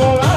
Vamos.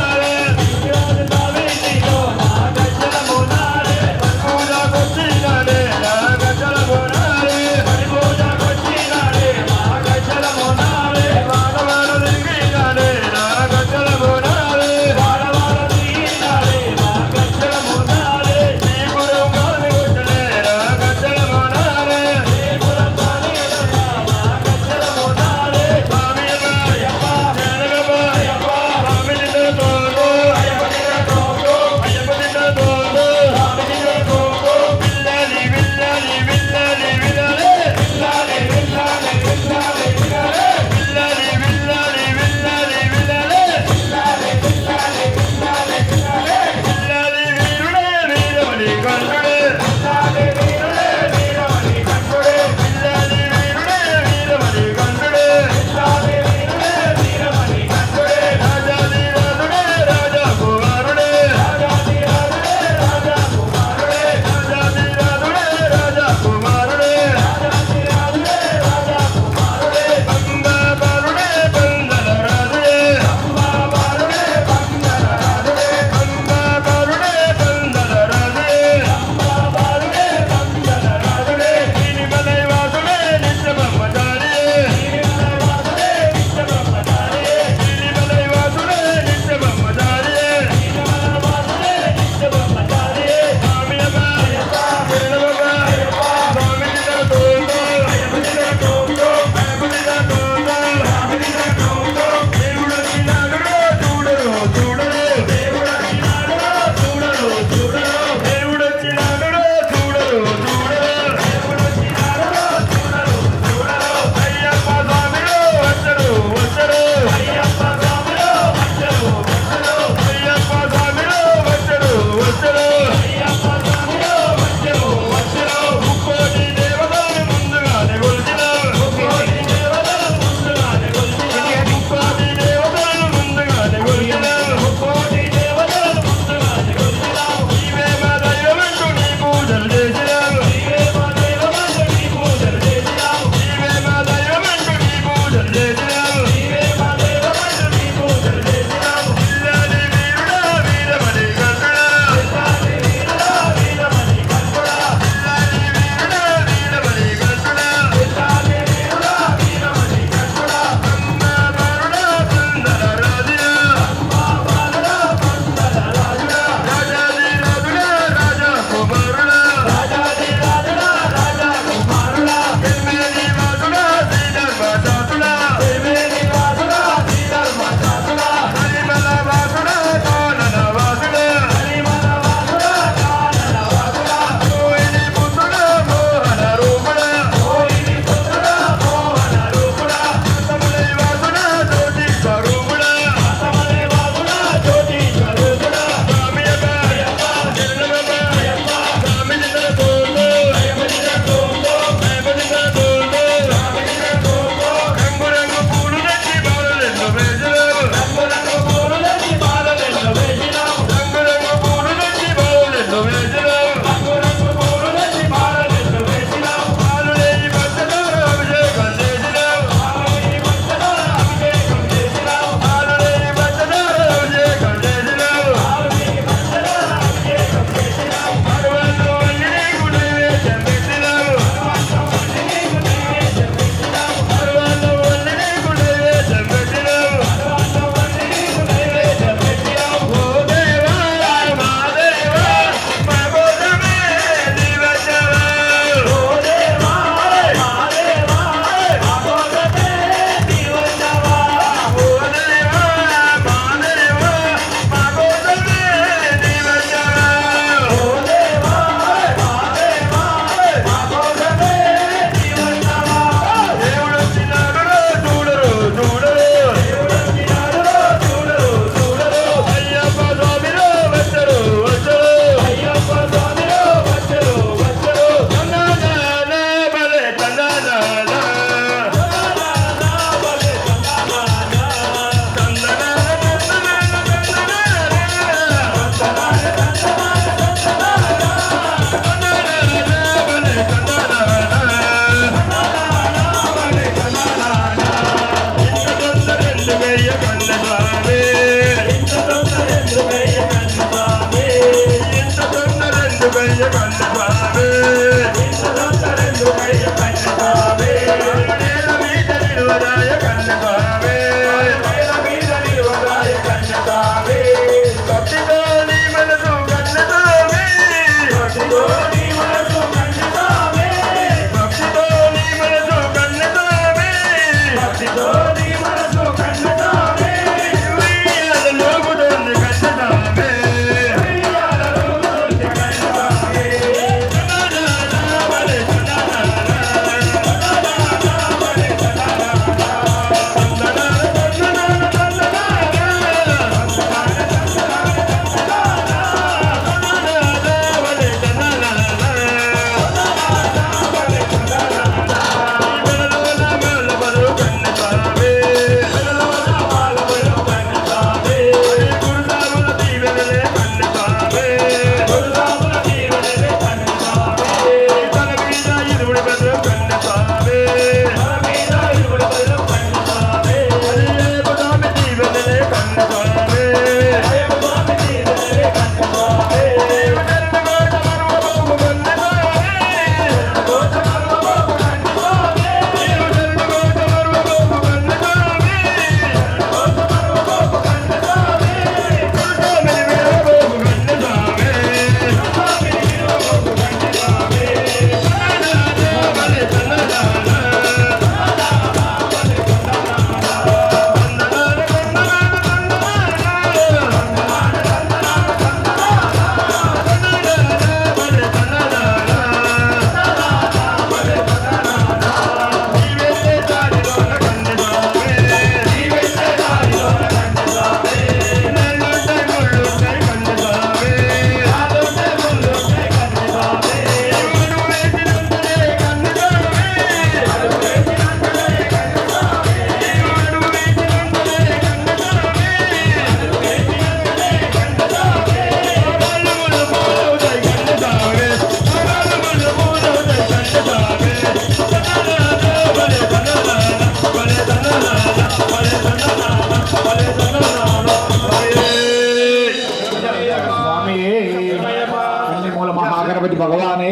Ganapati భగవానే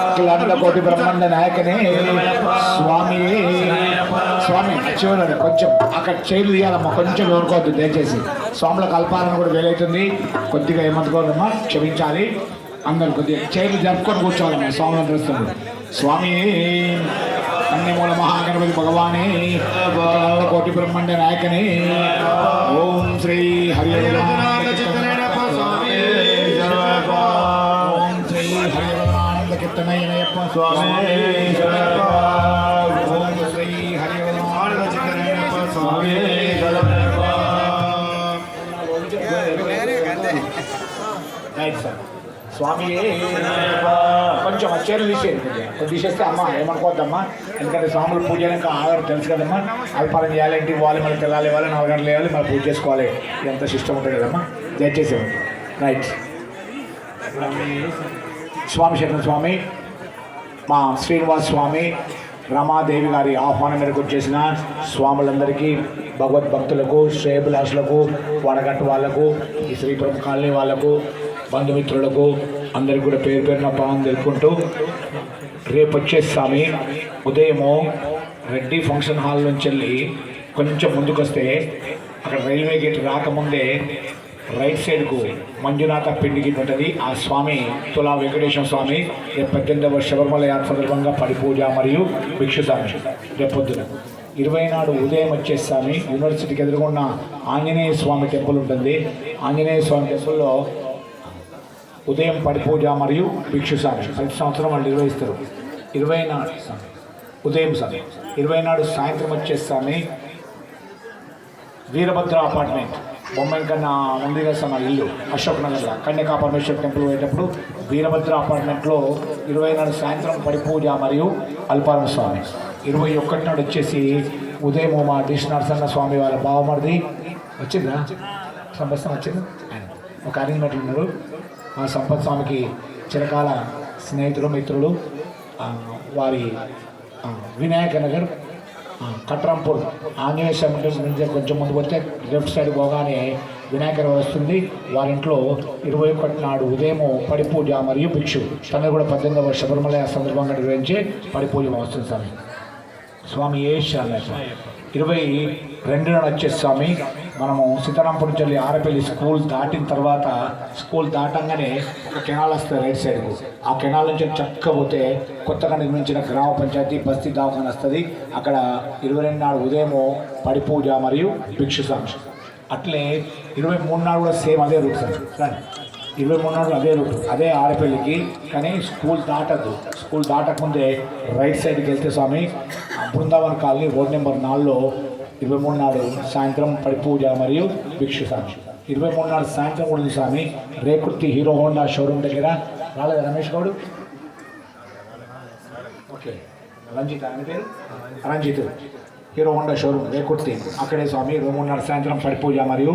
అఖిలాండ కోటి బ్రహ్మాండ నాయకనే స్వామి. స్వామి చివరి కొంచెం అక్కడ చైర్లు తీయాలమ్మా, కొంచెం ఊరుకోవద్దు దయచేసి. స్వాముల కల్పాలను కూడా వేలవుతుంది, కొద్దిగా ఏమనుకోదమ్మా, క్షమించాలి. అందరు కొద్దిగా చైర్లు జరుపుకొని కూర్చోవాలమ్మా స్వాములను తెలుస్తుంది. స్వామి అన్యమూల మహాగణపతి భగవానే కోటి బ్రహ్మాండ నాయకనే. ఓం శ్రీ హరి ఓం శ్రీ హరివరానంద కీర్తనయ్యప్ప స్వామి. ఓం శ్రీ హరివరానంద చిత్తనయ్యప్ప స్వామి. స్వామి కొంచెం చీరలు తీసేయండి, కొంచెం తీసేస్తే అమ్మ ఏమనుకోవద్దమ్మా. ఎందుకంటే స్వాములు పూజ అయినాక ఆధారం తెలుసు కదమ్మా. అల్పారం చేయాలి, ఇంటికి పోవాలి, మళ్ళీ తెల్లాలి ఇవ్వాలి, 4 గంటలు వేయాలి, మళ్ళీ పూజ చేసుకోవాలి. ఎంత సిస్టమ్ ఉంటుంది కదమ్మా. దయచేసి రైట్. స్వామి శరణం స్వామి. మా శ్రీనివాస్ స్వామి రమాదేవి గారి ఆహ్వానం మేరకు వచ్చేసిన స్వాములందరికీ, భగవద్భక్తులకు, శ్రేయభిలాషులకు, వడగట్టు వాళ్లకు, ఈ శ్రీపురం కాలనీ వాళ్లకు, బంధుమిత్రులకు అందరికీ కూడా పేరు పేరున పాలన తెలుపుకుంటూ, రేపు వచ్చే స్వామి ఉదయము రెడ్డి ఫంక్షన్ హాల్ నుంచి వెళ్ళి కొంచెం ముందుకు వస్తే అక్కడ రైల్వే గేట్ రాకముందే రైట్ సైడ్కు మంజునాథ పిండి గిట్ ఉంటుంది. ఆ స్వామి తులా వెంకటేశ్వర స్వామి రేపు 18వ శబరిమల యాత్ర సందర్భంగా పడి పూజ మరియు భిక్షు స్వామి రేపు పొద్దున 20 నాడు ఉదయం వచ్చేస్వామి యూనివర్సిటీకి ఎదురుగున్న ఆంజనేయ స్వామి టెంపుల్ ఉంటుంది. ఆంజనేయ స్వామి టెంపుల్లో ఉదయం పడి పూజ మరియు భిక్షు స్వామి ప్రతి సంవత్సరం వాళ్ళు నిర్వహిస్తారు. 20 నాడు ఉదయం స్వామి, 20 నాడు సాయంత్రం వచ్చేస్వామి వీరభద్ర అపార్ట్మెంట్ బొమ్మాయి కన్నా ఉంది కదా మన ఇల్లు అశోక్ నగర్లో కన్యకా పరమేశ్వర టెంపుల్ పోయేటప్పుడు వీరభద్ర అపార్ట్మెంట్లో 20 నాడు సాయంత్రం పడి పూజ మరియు అల్పారం స్వామి. 21 నాడు వచ్చేసి ఉదయం మా డిష్ నరసన్న స్వామి వాళ్ళ బావమరిది వచ్చిందా సంవత్సరం వచ్చింది. ఒక అరేంజ్మెంట్ ఉన్నారు. మా సంపత్ స్వామికి చిరకాల స్నేహితులు మిత్రులు. వారి వినాయక నగర్ కట్రాంపూర్ ఆంజనేయ స్వామి నుంచి కొంచెం ముందు పోతే లెఫ్ట్ సైడ్ పోగానే వినాయకర్ వస్తుంది. వారింట్లో 21 నాడు ఉదయం పడి పూజ మరియు భిక్షు తనది కూడా 18వ శబరిమల సందర్భంగా నిర్వహించి పడి పూజ వస్తుంది స్వామి. స్వామి ఏ 22 నాడు వచ్చే స్వామి మనము సీతారాంపురం చెల్లి ఆరపల్లి స్కూల్ దాటిన తర్వాత స్కూల్ దాటంగానే ఒక కెనాల్ వస్తుంది రైట్ సైడ్కు. ఆ కెనాల్ నుంచి చక్కగా పోతే కొత్తగా నిర్మించిన గ్రామ పంచాయతీ బస్తీ దవాఖాన వస్తుంది. అక్కడ 22 నాడు ఉదయం పడి పూజ మరియు భిక్షు స్వామి. అట్లే 23 నాడు కూడా సేమ్ అదే రూట్ సార్. 23 నాడు అదే రూట్, అదే ఆరపల్లికి. కానీ స్కూల్ దాటద్దు. స్కూల్ దాటకముందే రైట్ సైడ్కి వెళ్తే స్వామి బృందావన్ కాలనీ రోడ్ నెంబర్ 4లో 23 నాడు సాయంత్రం పడి పూజ మరియు భిక్షు స్వామి. 23 నాడు సాయంత్రం కూడా ఉంది స్వామి. రేకుర్తి హీరో హోండా షోరూమ్ దగ్గర రాలేదు రమేష్ గౌడ్. ఓకే రంజిత్ ఆయన పేరు Ranjith Hero Honda showroom Rekurthi అక్కడే స్వామి 23 నాడు సాయంత్రం పడి పూజ మరియు